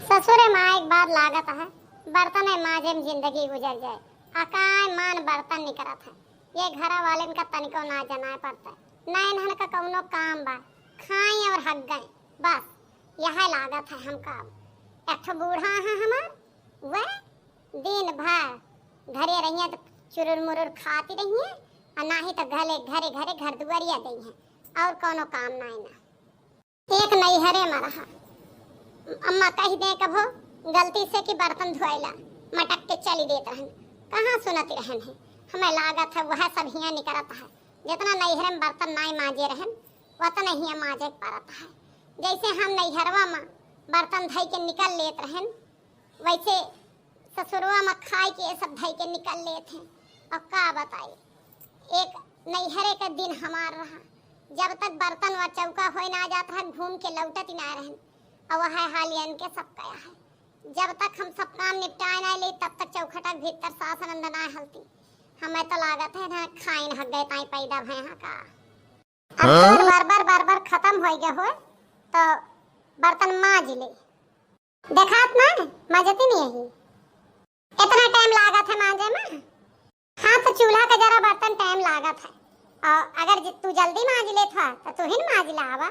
ससुरे माँ एक बार लागत है बर्तन माजे में जिंदगी गुजर जाए अकाय मान बर्तन नहीं करत है। ये घरा वाले का तनिको ना जनाए पड़ता है ना इन्हन का कौनो काम बा खाई और हक गए बस यह लागत है हमका। एक ठो बूढ़ा है हमार वह दिन भर घरे रहिए तो चुरुर मुरुर खाती रहिए और ना ही तो घरे घरे घरे घर दुआरिया गई है और कोनो काम ना ना। एक नैहरे में रहा अम्मा कही दे कभो गलती से कि बर्तन धोएला मटक के चली देते रहन कहाँ सुनती रहन है। हमें लागत है वह सब हिया निकलता है जितना नैहर में बर्तन नाई माजे रहन उतना हिया माजे पड़ता है। जैसे हम नैहरवा में बर्तन धई के निकल लेते रहन वैसे ससुरवा में खाई के सब धई के निकल लेते हैं। और का बताइए एक नैहरे का दिन हमार रहा जब तक बर्तन व चौका हो ना जाता है घूम के लौटत ना रहन और वह हालियन के सब कया है। जब तक हम सब काम निपटाए ना ले तब तक चौखटा भीतर सास नंद ना हलती हमें तो लागत है ना खाइन हक गए ताई पैदा भय हां का। अब बार बार खत्म हो गया हो तो बर्तन माज ले देखात ना माजती नहीं है इतना टाइम लागत है माजे में। हाँ तो चूल्हा का जरा बर्तन टाइम लागत है और अगर तू जल्दी माज ले था तो तू ही माज ला आवा।